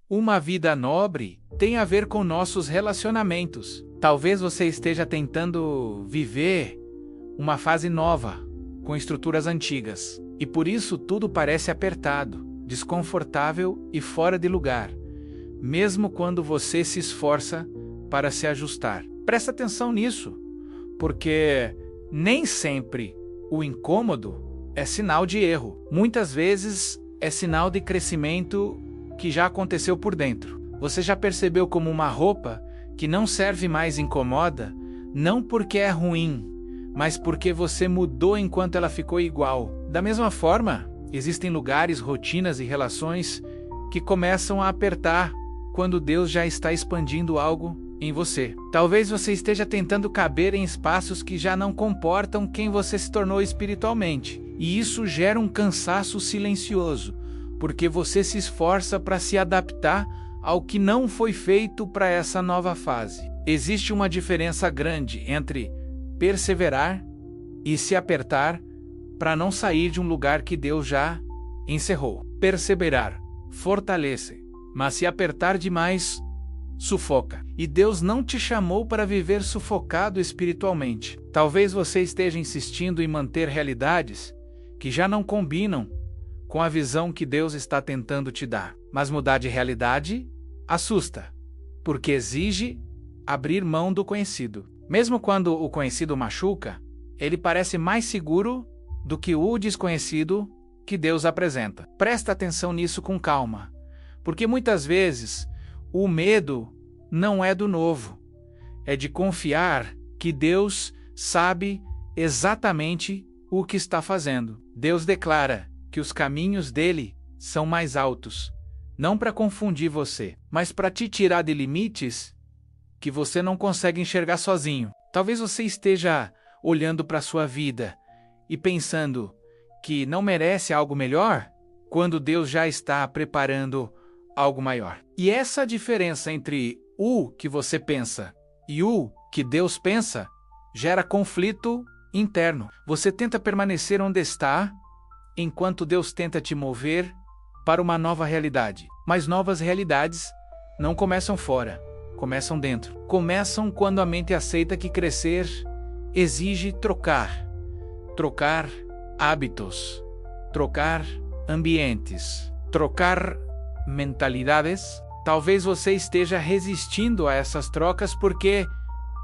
Uma vida nobre tem a ver com nossos relacionamentos. Talvez você esteja tentando viver uma fase nova, com estruturas antigas, e por isso tudo parece apertado, desconfortável e fora de lugar, mesmo quando você se esforça para se ajustar. Presta atenção nisso, porque nem sempre o incômodo é sinal de erro. Muitas vezes é sinal de crescimento que já aconteceu por dentro. Você já percebeu como uma roupa que não serve mais incomoda, não porque é ruim, mas porque você mudou enquanto ela ficou igual. Da mesma forma, existem lugares, rotinas e relações que começam a apertar quando Deus já está expandindo algo em você. Talvez você esteja tentando caber em espaços que já não comportam quem você se tornou espiritualmente. E isso gera um cansaço silencioso, porque você se esforça para se adaptar ao que não foi feito para essa nova fase. Existe uma diferença grande entre perseverar e se apertar para não sair de um lugar que Deus já encerrou. Perseverar fortalece, mas se apertar demais, sufoca. E Deus não te chamou para viver sufocado espiritualmente. Talvez você esteja insistindo em manter realidades que já não combinam com a visão que Deus está tentando te dar. Mas mudar de realidade assusta, porque exige abrir mão do conhecido. Mesmo quando o conhecido machuca, ele parece mais seguro do que o desconhecido que Deus apresenta. Presta atenção nisso com calma, porque muitas vezes o medo não é do novo, é de confiar que Deus sabe exatamente o que está fazendo. Deus declara que os caminhos dele são mais altos, não para confundir você, mas para te tirar de limites que você não consegue enxergar sozinho. Talvez você esteja olhando para a sua vida e pensando que não merece algo melhor, quando Deus já está preparando algo maior. E essa diferença entre o que você pensa e o que Deus pensa gera conflito interno. Você tenta permanecer onde está, enquanto Deus tenta te mover para uma nova realidade. Mas novas realidades não começam fora, começam dentro. Começam quando a mente aceita que crescer exige trocar hábitos, trocar ambientes, trocar mentalidades. Talvez você esteja resistindo a essas trocas porque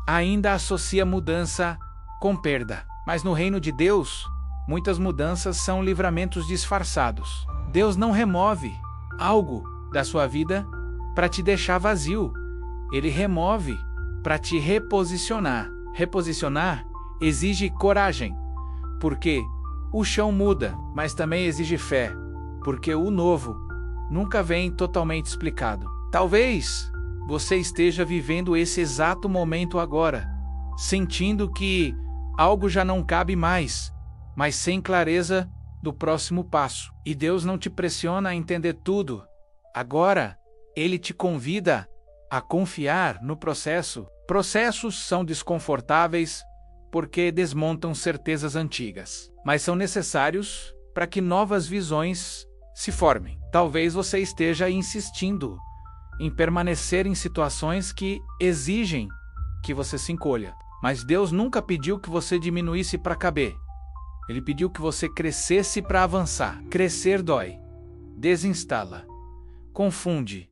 ainda associa mudança com perda. Mas no reino de Deus, muitas mudanças são livramentos disfarçados. Deus não remove algo da sua vida para te deixar vazio. Ele remove para te reposicionar. Reposicionar exige coragem, porque o chão muda, mas também exige fé, porque o novo nunca vem totalmente explicado. Talvez você esteja vivendo esse exato momento agora, sentindo que algo já não cabe mais, mas sem clareza do próximo passo. E Deus não te pressiona a entender tudo. Agora, Ele te convida a confiar no processo. Processos são desconfortáveis porque desmontam certezas antigas, mas são necessários para que novas visões se formem. Talvez você esteja insistindo em permanecer em situações que exigem que você se encolha. Mas Deus nunca pediu que você diminuísse para caber. Ele pediu que você crescesse para avançar. Crescer dói, desinstala, confunde,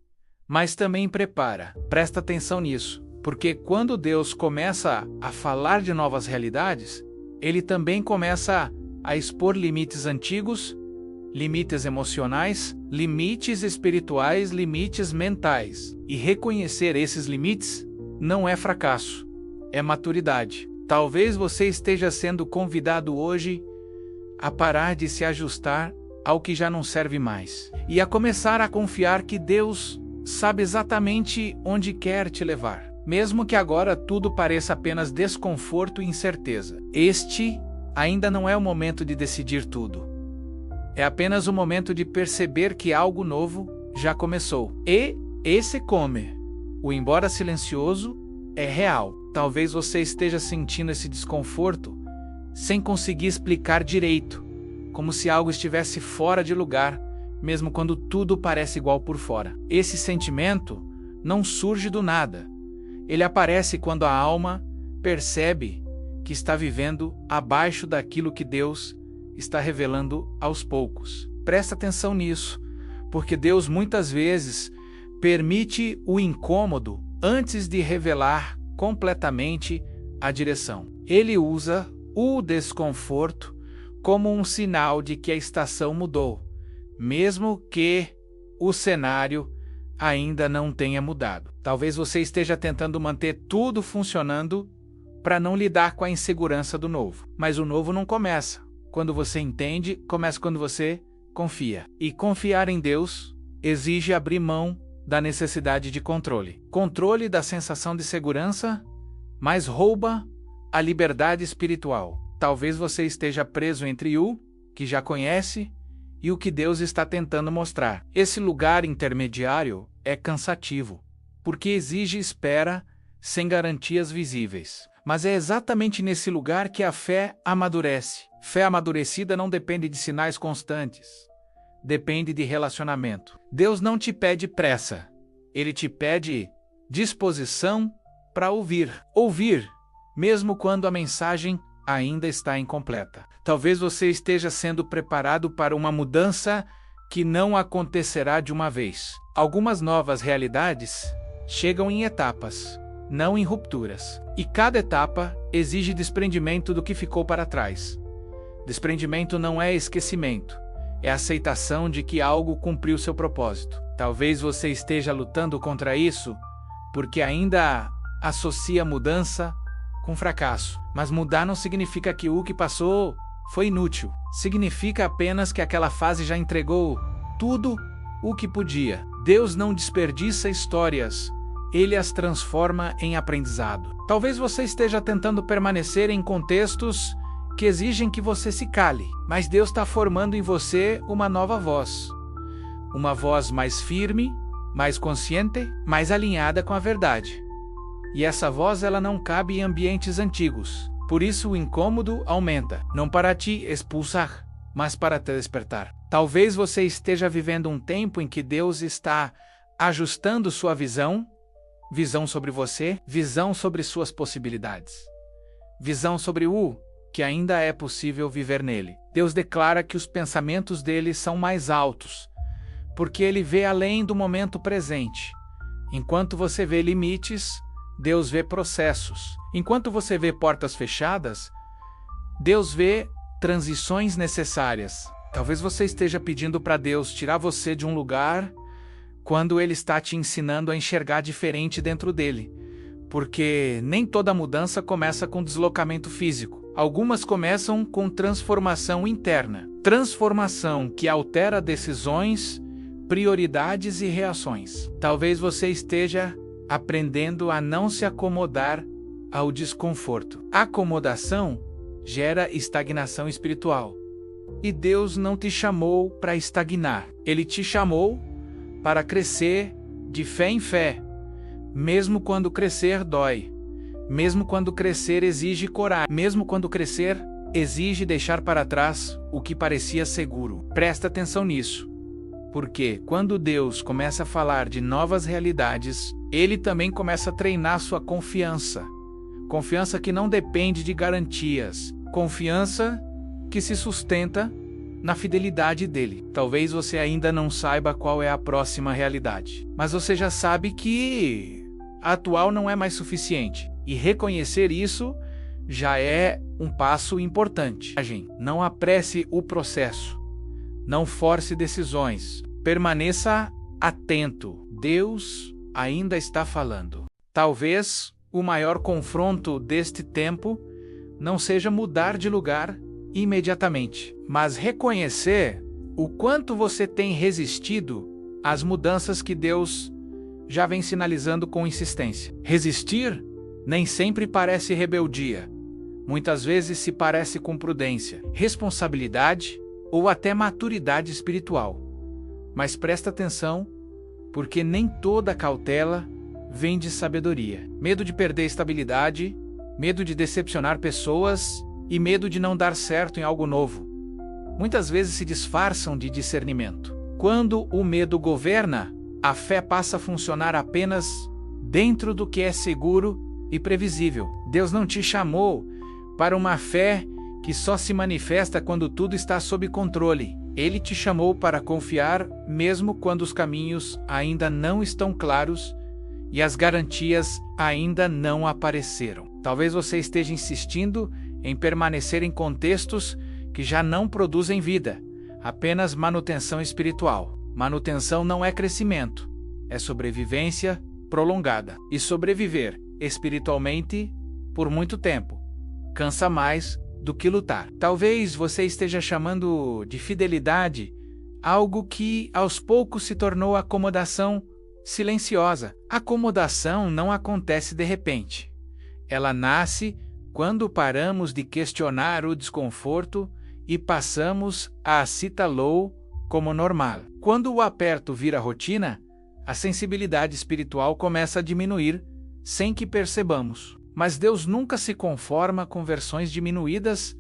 mas também prepara. Presta atenção nisso, porque quando Deus começa a falar de novas realidades, Ele também começa a expor limites antigos, limites emocionais, limites espirituais, limites mentais. E reconhecer esses limites não é fracasso, é maturidade. Talvez você esteja sendo convidado hoje a parar de se ajustar ao que já não serve mais e a começar a confiar que Deus sabe exatamente onde quer te levar, mesmo que agora tudo pareça apenas desconforto e incerteza. Este ainda não é o momento de decidir tudo. É apenas o momento de perceber que algo novo já começou. E esse o embora silencioso, é real. Talvez você esteja sentindo esse desconforto sem conseguir explicar direito, como se algo estivesse fora de lugar, mesmo quando tudo parece igual por fora. Esse sentimento não surge do nada. Ele aparece quando a alma percebe que está vivendo abaixo daquilo que Deus está revelando aos poucos. Presta atenção nisso, porque Deus muitas vezes permite o incômodo antes de revelar completamente a direção. Ele usa o desconforto como um sinal de que a estação mudou, mesmo que o cenário ainda não tenha mudado. Talvez você esteja tentando manter tudo funcionando para não lidar com a insegurança do novo. Mas o novo não começa quando você entende, começa quando você confia. E confiar em Deus exige abrir mão da necessidade de controle. Controle da sensação de segurança, mas rouba a liberdade espiritual. Talvez você esteja preso entre o que já conhece e o que Deus está tentando mostrar. Esse lugar intermediário é cansativo, porque exige espera sem garantias visíveis. Mas é exatamente nesse lugar que a fé amadurece. Fé amadurecida não depende de sinais constantes. Depende de relacionamento. Deus não te pede pressa. Ele te pede disposição para ouvir. Ouvir, mesmo quando a mensagem ainda está incompleta. Talvez você esteja sendo preparado para uma mudança que não acontecerá de uma vez. Algumas novas realidades chegam em etapas, não em rupturas. E cada etapa exige desprendimento do que ficou para trás. Desprendimento não é esquecimento, é aceitação de que algo cumpriu seu propósito. Talvez você esteja lutando contra isso porque ainda associa mudança com fracasso. Mas mudar não significa que o que passou foi inútil. Significa apenas que aquela fase já entregou tudo o que podia. Deus não desperdiça histórias. Ele as transforma em aprendizado. Talvez você esteja tentando permanecer em contextos que exigem que você se cale, mas Deus está formando em você uma nova voz. Uma voz mais firme, mais consciente, mais alinhada com a verdade. E essa voz ela não cabe em ambientes antigos. Por isso o incômodo aumenta, não para te expulsar, mas para te despertar. Talvez você esteja vivendo um tempo em que Deus está ajustando sua visão sobre você, visão sobre suas possibilidades, visão sobre o que ainda é possível viver nele. Deus declara que os pensamentos dele são mais altos, porque ele vê além do momento presente. Enquanto você vê limites, Deus vê processos. Enquanto você vê portas fechadas, Deus vê transições necessárias. Talvez você esteja pedindo para Deus tirar você de um lugar quando Ele está te ensinando a enxergar diferente dentro dele. Porque nem toda mudança começa com deslocamento físico. Algumas começam com transformação interna. Transformação que altera decisões, prioridades e reações. Talvez você esteja aprendendo a não se acomodar ao desconforto. Acomodação gera estagnação espiritual. E Deus não te chamou para estagnar. Ele te chamou para crescer de fé em fé, mesmo quando crescer dói, mesmo quando crescer exige coragem, mesmo quando crescer exige deixar para trás o que parecia seguro. Presta atenção nisso, porque quando Deus começa a falar de novas realidades, Ele também começa a treinar sua confiança. Confiança que não depende de garantias, confiança que se sustenta na fidelidade dele. Talvez você ainda não saiba qual é a próxima realidade, mas você já sabe que a atual não é mais suficiente. E reconhecer isso já é um passo importante. Não apresse o processo. Não force decisões. Permaneça atento. Deus ainda está falando. Talvez o maior confronto deste tempo não seja mudar de lugar imediatamente, mas reconhecer o quanto você tem resistido às mudanças que Deus já vem sinalizando com insistência. Resistir nem sempre parece rebeldia. Muitas vezes se parece com prudência, responsabilidade ou até maturidade espiritual. Mas presta atenção, porque nem toda cautela vem de sabedoria. Medo de perder estabilidade, medo de decepcionar pessoas e medo de não dar certo em algo novo muitas vezes se disfarçam de discernimento. Quando o medo governa, a fé passa a funcionar apenas dentro do que é seguro e previsível. Deus não te chamou para uma fé que só se manifesta quando tudo está sob controle. Ele te chamou para confiar mesmo quando os caminhos ainda não estão claros e as garantias ainda não apareceram. Talvez você esteja insistindo em permanecer em contextos que já não produzem vida, apenas manutenção espiritual. Manutenção não é crescimento, é sobrevivência prolongada. E sobreviver espiritualmente por muito tempo cansa mais do que lutar. Talvez você esteja chamando de fidelidade algo que aos poucos se tornou acomodação silenciosa. Acomodação não acontece de repente. Ela nasce quando paramos de questionar o desconforto e passamos a aceitá-lo como normal. Quando o aperto vira rotina, a sensibilidade espiritual começa a diminuir sem que percebamos. Mas Deus nunca se conforma com versões diminuídas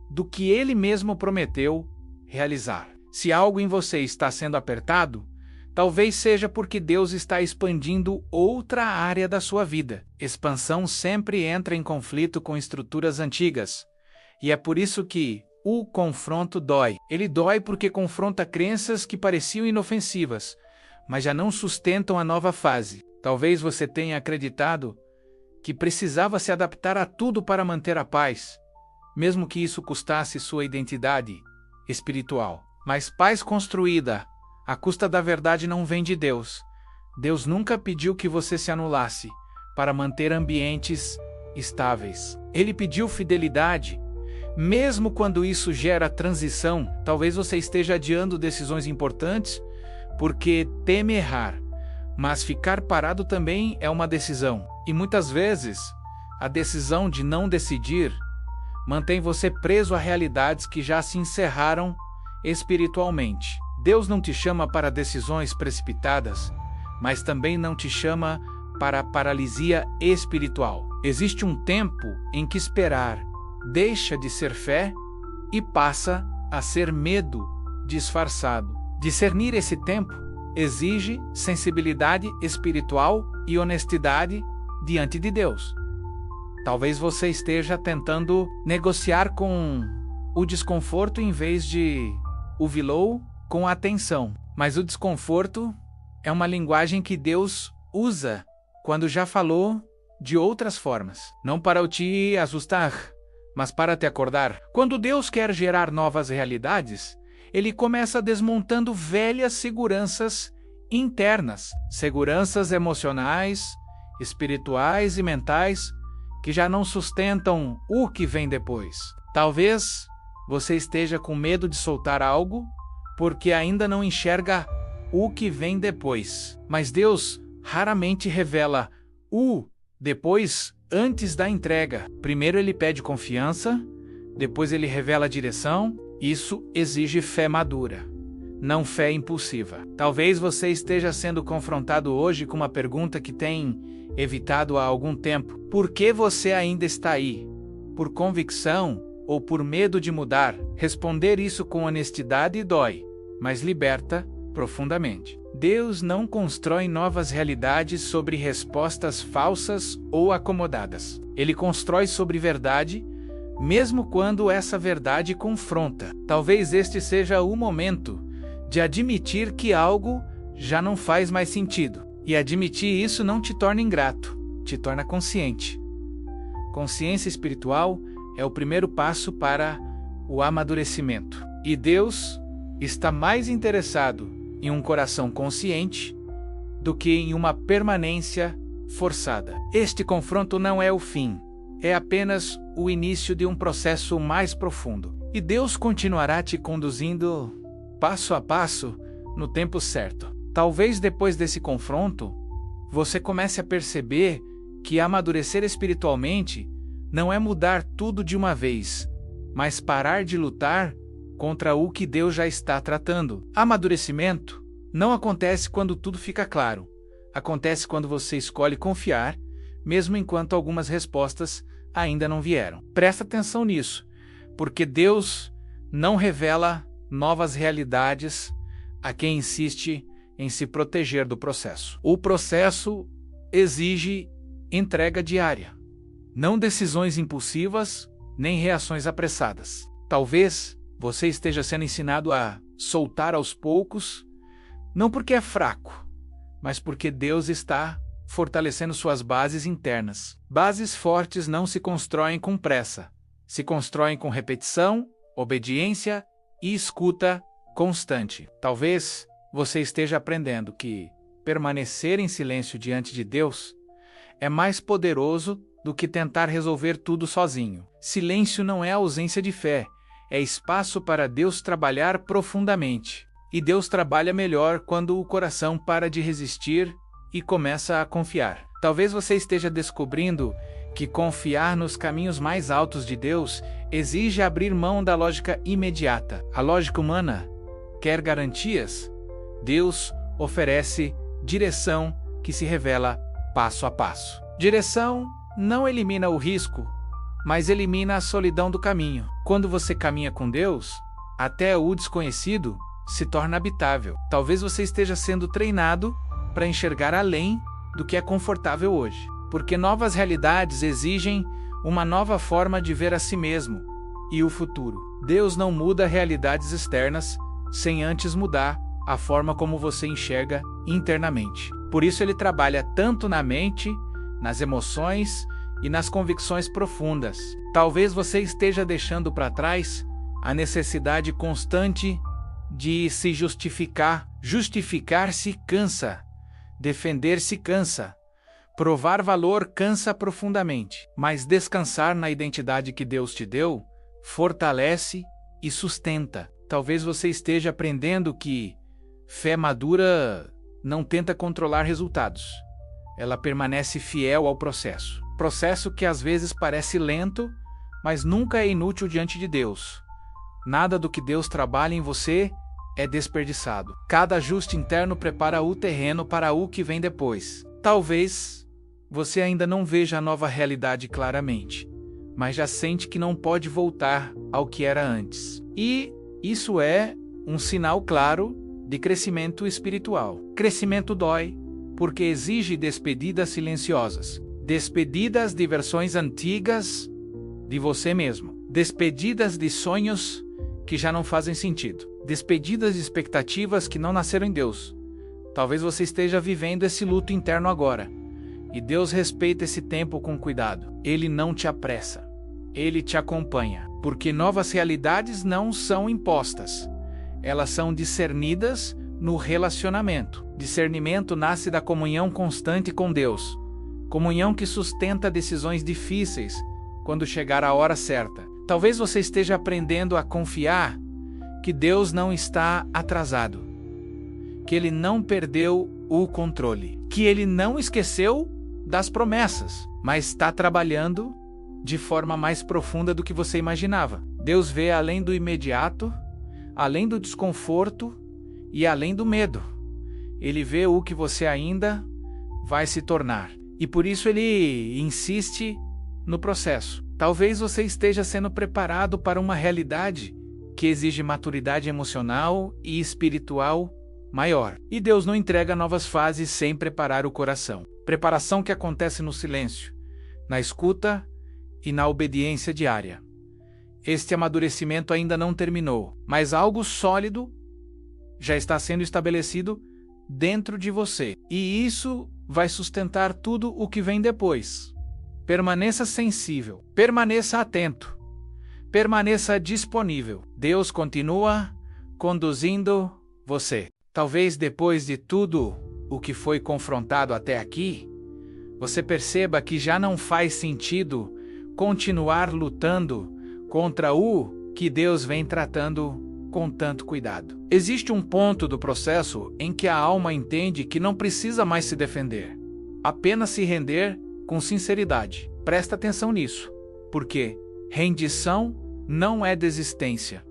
do que Ele mesmo prometeu realizar. Se algo em você está sendo apertado, talvez seja porque Deus está expandindo outra área da sua vida. Expansão sempre entra em conflito com estruturas antigas, e é por isso que o confronto dói. Ele dói porque confronta crenças que pareciam inofensivas, mas já não sustentam a nova fase. Talvez você tenha acreditado que precisava se adaptar a tudo para manter a paz, mesmo que isso custasse sua identidade espiritual. Mas paz construída à custa da verdade não vem de Deus. Deus nunca pediu que você se anulasse para manter ambientes estáveis. Ele pediu fidelidade, mesmo quando isso gera transição. Talvez você esteja adiando decisões importantes porque teme errar, mas ficar parado também é uma decisão. E muitas vezes, a decisão de não decidir mantém você preso a realidades que já se encerraram espiritualmente. Deus não te chama para decisões precipitadas, mas também não te chama para paralisia espiritual. Existe um tempo em que esperar deixa de ser fé e passa a ser medo disfarçado. Discernir esse tempo exige sensibilidade espiritual e honestidade diante de Deus. Talvez você esteja tentando negociar com o desconforto em vez de ouvi-lo com atenção. Mas o desconforto é uma linguagem que Deus usa quando já falou de outras formas. Não para te assustar, mas para te acordar. Quando Deus quer gerar novas realidades, Ele começa desmontando velhas seguranças internas, seguranças emocionais, espirituais e mentais que já não sustentam o que vem depois. Talvez você esteja com medo de soltar algo porque ainda não enxerga o que vem depois. Mas Deus raramente revela o depois antes da entrega. Primeiro Ele pede confiança, depois Ele revela a direção. Isso exige fé madura, não fé impulsiva. Talvez você esteja sendo confrontado hoje com uma pergunta que tem evitado há algum tempo. Por que você ainda está aí? Por convicção ou por medo de mudar? Responder isso com honestidade dói, mas liberta profundamente. Deus não constrói novas realidades sobre respostas falsas ou acomodadas. Ele constrói sobre verdade, mesmo quando essa verdade confronta. Talvez este seja o momento de admitir que algo já não faz mais sentido. E admitir isso não te torna ingrato, te torna consciente. Consciência espiritual é o primeiro passo para o amadurecimento. E Deus está mais interessado em um coração consciente do que em uma permanência forçada. Este confronto não é o fim, é apenas o início de um processo mais profundo. E Deus continuará te conduzindo passo a passo no tempo certo. Talvez depois desse confronto, você comece a perceber que amadurecer espiritualmente não é mudar tudo de uma vez, mas parar de lutar contra o que Deus já está tratando. Amadurecimento não acontece quando tudo fica claro. Acontece quando você escolhe confiar, mesmo enquanto algumas respostas ainda não vieram. Presta atenção nisso, porque Deus não revela novas realidades a quem insiste em se proteger do processo. O processo exige entrega diária, não decisões impulsivas, nem reações apressadas. Talvez você esteja sendo ensinado a soltar aos poucos, não porque é fraco, mas porque Deus está fortalecendo suas bases internas. Bases fortes não se constroem com pressa, se constroem com repetição, obediência e escuta constante. Talvez você esteja aprendendo que permanecer em silêncio diante de Deus é mais poderoso do que tentar resolver tudo sozinho. Silêncio não é ausência de fé, é espaço para Deus trabalhar profundamente. E Deus trabalha melhor quando o coração para de resistir e começa a confiar. Talvez você esteja descobrindo que confiar nos caminhos mais altos de Deus exige abrir mão da lógica imediata. A lógica humana quer garantias. Deus oferece direção que se revela passo a passo. Direção não elimina o risco, mas elimina a solidão do caminho. Quando você caminha com Deus, até o desconhecido se torna habitável. Talvez você esteja sendo treinado para enxergar além do que é confortável hoje, porque novas realidades exigem uma nova forma de ver a si mesmo e o futuro. Deus não muda realidades externas sem antes mudar a forma como você enxerga internamente. Por isso ele trabalha tanto na mente, nas emoções e nas convicções profundas. Talvez você esteja deixando para trás a necessidade constante de se justificar. Justificar-se cansa. Defender-se cansa. Provar valor cansa profundamente. Mas descansar na identidade que Deus te deu fortalece e sustenta. Talvez você esteja aprendendo que fé madura não tenta controlar resultados. Ela permanece fiel ao processo. Processo que às vezes parece lento, mas nunca é inútil diante de Deus. Nada do que Deus trabalha em você é desperdiçado. Cada ajuste interno prepara o terreno para o que vem depois. Talvez você ainda não veja a nova realidade claramente, mas já sente que não pode voltar ao que era antes. E isso é um sinal claro de crescimento espiritual. Crescimento dói, porque exige despedidas silenciosas. Despedidas de versões antigas de você mesmo. Despedidas de sonhos que já não fazem sentido. Despedidas de expectativas que não nasceram em Deus. Talvez você esteja vivendo esse luto interno agora. E Deus respeita esse tempo com cuidado. Ele não te apressa. Ele te acompanha. Porque novas realidades não são impostas. Elas são discernidas no relacionamento. Discernimento nasce da comunhão constante com Deus. Comunhão que sustenta decisões difíceis quando chegar a hora certa. Talvez você esteja aprendendo a confiar que Deus não está atrasado, que Ele não perdeu o controle, que Ele não esqueceu das promessas, mas está trabalhando de forma mais profunda do que você imaginava. Deus vê além do imediato, além do desconforto e além do medo. Ele vê o que você ainda vai se tornar. E por isso Ele insiste no processo. Talvez você esteja sendo preparado para uma realidade que exige maturidade emocional e espiritual maior. E Deus não entrega novas fases sem preparar o coração. Preparação que acontece no silêncio, na escuta e na obediência diária. Este amadurecimento ainda não terminou, mas algo sólido já está sendo estabelecido dentro de você. E isso vai sustentar tudo o que vem depois. Permaneça sensível, permaneça atento, permaneça disponível. Deus continua conduzindo você. Talvez depois de tudo o que foi confrontado até aqui, você perceba que já não faz sentido continuar lutando contra o que Deus vem tratando com tanto cuidado. Existe um ponto do processo em que a alma entende que não precisa mais se defender, apenas se render com sinceridade. Presta atenção nisso, porque rendição não é desistência,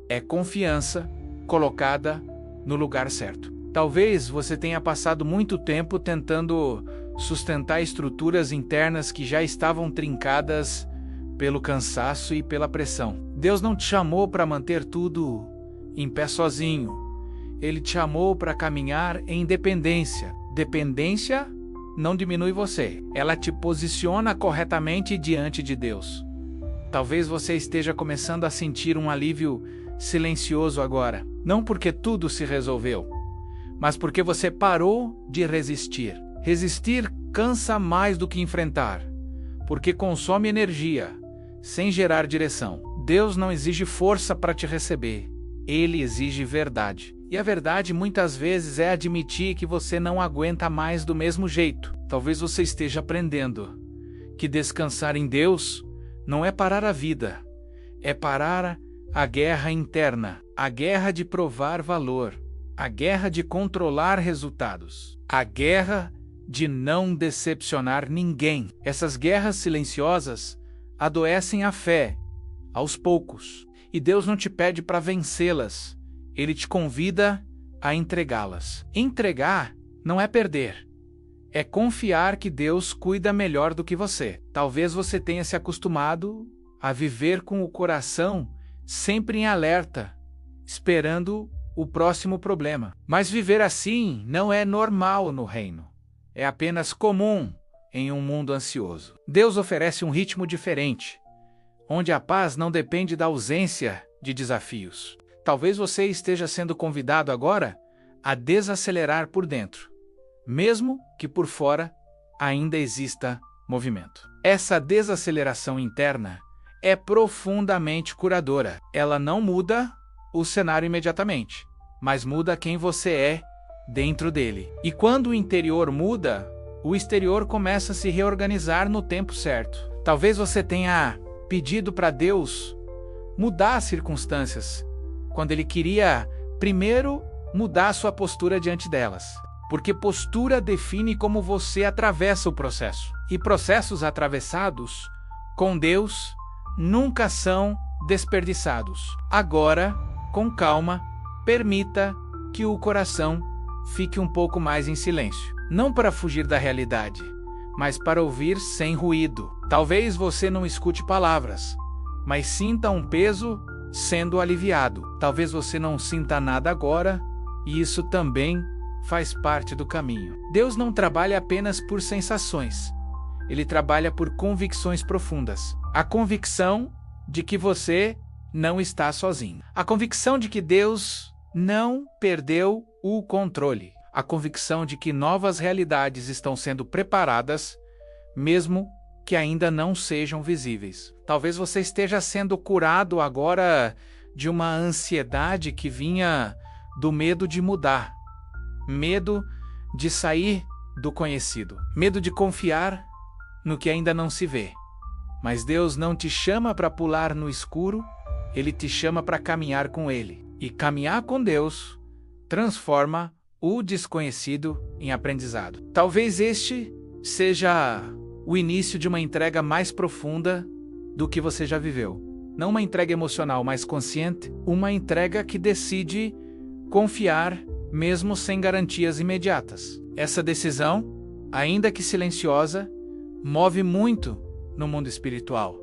é confiança colocada no lugar certo. Talvez você tenha passado muito tempo tentando sustentar estruturas internas que já estavam trincadas pelo cansaço e pela pressão. Deus não te chamou para manter tudo em pé sozinho. Ele te chamou para caminhar em dependência. Dependência não diminui você. Ela te posiciona corretamente diante de Deus. Talvez você esteja começando a sentir um alívio silencioso agora. Não porque tudo se resolveu, mas porque você parou de resistir. Resistir cansa mais do que enfrentar, porque consome energia, sem gerar direção. Deus não exige força para te receber. Ele exige verdade. E a verdade muitas vezes é admitir que você não aguenta mais do mesmo jeito. Talvez você esteja aprendendo que descansar em Deus não é parar a vida, é parar a guerra interna, a guerra de provar valor, a guerra de controlar resultados, a guerra de não decepcionar ninguém. Essas guerras silenciosas adoecem a fé, aos poucos, e Deus não te pede para vencê-las. Ele te convida a entregá-las. Entregar não é perder. É confiar que Deus cuida melhor do que você. Talvez você tenha se acostumado a viver com o coração sempre em alerta, esperando o próximo problema. Mas viver assim não é normal no reino. É apenas comum em um mundo ansioso. Deus oferece um ritmo diferente, onde a paz não depende da ausência de desafios. Talvez você esteja sendo convidado agora a desacelerar por dentro, mesmo que por fora ainda exista movimento. Essa desaceleração interna é profundamente curadora. Ela não muda o cenário imediatamente, mas muda quem você é dentro dele. E quando o interior muda, o exterior começa a se reorganizar no tempo certo. Talvez você tenha pedido para Deus mudar as circunstâncias, quando Ele queria primeiro mudar sua postura diante delas. Porque postura define como você atravessa o processo. E processos atravessados com Deus nunca são desperdiçados. Agora, com calma, permita que o coração fique um pouco mais em silêncio. Não para fugir da realidade, mas para ouvir sem ruído. Talvez você não escute palavras, mas sinta um peso sendo aliviado. Talvez você não sinta nada agora, e isso também faz parte do caminho. Deus não trabalha apenas por sensações. Ele trabalha por convicções profundas. A convicção de que você não está sozinho. A convicção de que Deus não perdeu o controle. A convicção de que novas realidades estão sendo preparadas, mesmo que ainda não sejam visíveis. Talvez você esteja sendo curado agora de uma ansiedade que vinha do medo de mudar, medo de sair do conhecido, medo de confiar no que ainda não se vê. Mas Deus não te chama para pular no escuro, Ele te chama para caminhar com Ele. E caminhar com Deus transforma o desconhecido em aprendizado. Talvez este seja o início de uma entrega mais profunda do que você já viveu. Não uma entrega emocional mais consciente, uma entrega que decide confiar mesmo sem garantias imediatas. Essa decisão, ainda que silenciosa, move muito no mundo espiritual.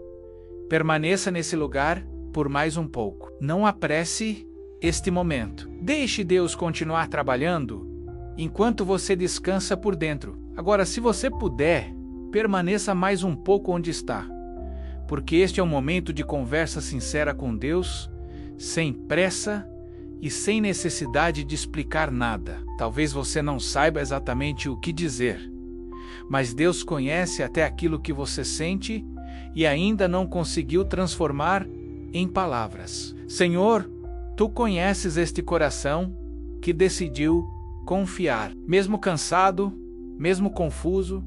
Permaneça nesse lugar por mais um pouco. Não apresse este momento. Deixe Deus continuar trabalhando enquanto você descansa por dentro. Agora, se você puder, permaneça mais um pouco onde está, porque este é um momento de conversa sincera com Deus, sem pressa e sem necessidade de explicar nada. Talvez você não saiba exatamente o que dizer, mas Deus conhece até aquilo que você sente e ainda não conseguiu transformar em palavras. Senhor, Tu conheces este coração que decidiu confiar, mesmo cansado, mesmo confuso,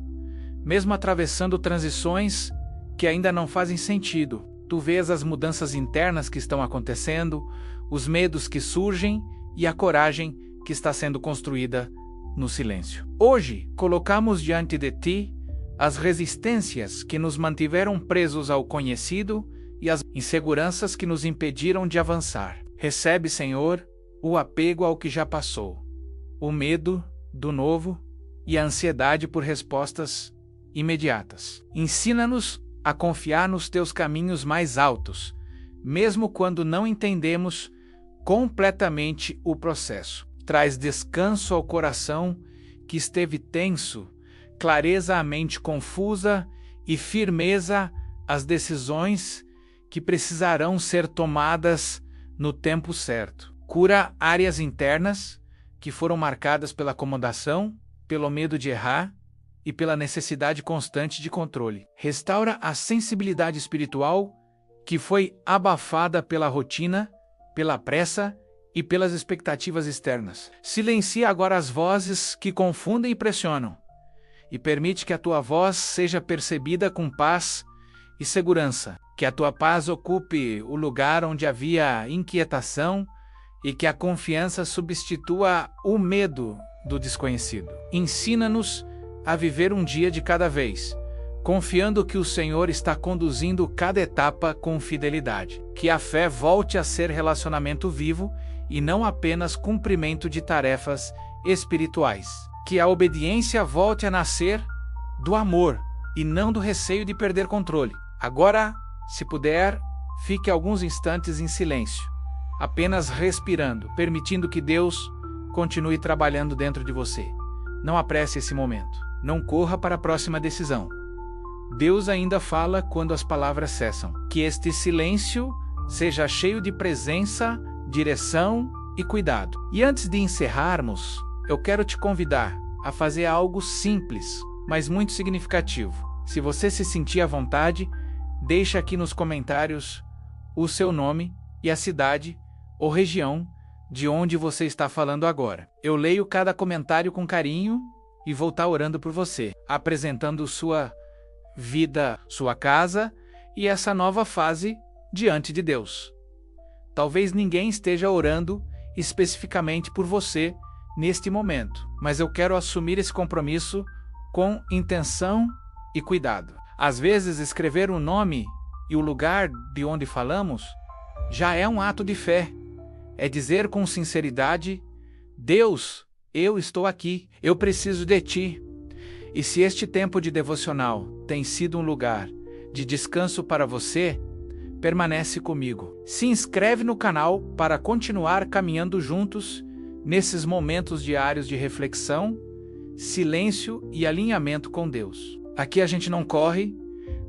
mesmo atravessando transições que ainda não fazem sentido. Tu vês as mudanças internas que estão acontecendo, os medos que surgem e a coragem que está sendo construída no silêncio. Hoje, colocamos diante de Ti as resistências que nos mantiveram presos ao conhecido e as inseguranças que nos impediram de avançar. Recebe, Senhor, o apego ao que já passou, o medo do novo e a ansiedade por respostas imediatas. Ensina-nos a confiar nos Teus caminhos mais altos, mesmo quando não entendemos completamente o processo. traz descanso ao coração que esteve tenso, clareza à mente confusa e firmeza às decisões que precisarão ser tomadas no tempo certo. Cura áreas internas que foram marcadas pela acomodação, pelo medo de errar e pela necessidade constante de controle. Restaura a sensibilidade espiritual que foi abafada pela rotina, pela pressa e pelas expectativas externas. Silencia agora as vozes que confundem e pressionam, e permite que a tua voz seja percebida com paz e segurança. Que a tua paz ocupe o lugar onde havia inquietação e que a confiança substitua o medo do desconhecido. Ensina-nos a viver um dia de cada vez, confiando que o Senhor está conduzindo cada etapa com fidelidade. Que a fé volte a ser relacionamento vivo e não apenas cumprimento de tarefas espirituais. Que a obediência volte a nascer do amor e não do receio de perder controle. Agora, se puder, fique alguns instantes em silêncio, apenas respirando, permitindo que Deus continue trabalhando dentro de você. Não apresse esse momento. Não corra para a próxima decisão. Deus ainda fala quando as palavras cessam. Que este silêncio seja cheio de presença, direção e cuidado. E antes de encerrarmos, eu quero te convidar a fazer algo simples, mas muito significativo. Se você se sentir à vontade, deixa aqui nos comentários o seu nome e a cidade ou região de onde você está falando agora. Eu leio cada comentário com carinho e vou estar orando por você, apresentando sua vida, sua casa e essa nova fase diante de Deus. Talvez ninguém esteja orando especificamente por você neste momento, mas eu quero assumir esse compromisso com intenção e cuidado. Às vezes, escrever o nome e o lugar de onde falamos já é um ato de fé. É dizer com sinceridade: Deus, eu estou aqui, eu preciso de Ti. E se este tempo de devocional tem sido um lugar de descanso para você, permanece comigo. Se inscreve no canal para continuar caminhando juntos nesses momentos diários de reflexão, silêncio e alinhamento com Deus. Aqui a gente não corre,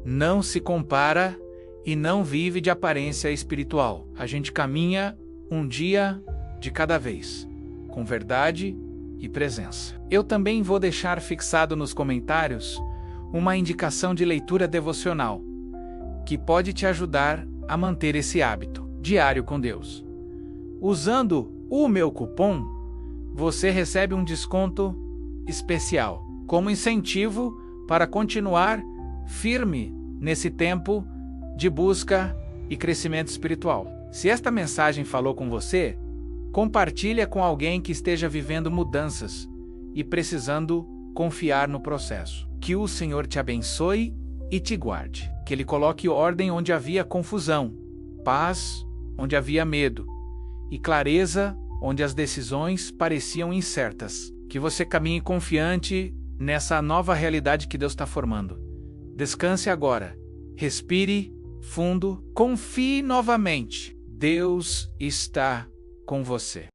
não se compara e não vive de aparência espiritual. A gente caminha um dia de cada vez, com verdade e presença. Eu também vou deixar fixado nos comentários uma indicação de leitura devocional, que pode te ajudar a manter esse hábito diário com Deus. Usando o meu cupom, você recebe um desconto especial, como incentivo para continuar firme nesse tempo de busca e crescimento espiritual. Se esta mensagem falou com você, compartilha com alguém que esteja vivendo mudanças e precisando confiar no processo. Que o Senhor te abençoe e te guarde. Que Ele coloque ordem onde havia confusão, paz onde havia medo e clareza onde as decisões pareciam incertas. Que você caminhe confiante nessa nova realidade que Deus está formando. Descanse agora. Respire fundo. Confie novamente. Deus está com você.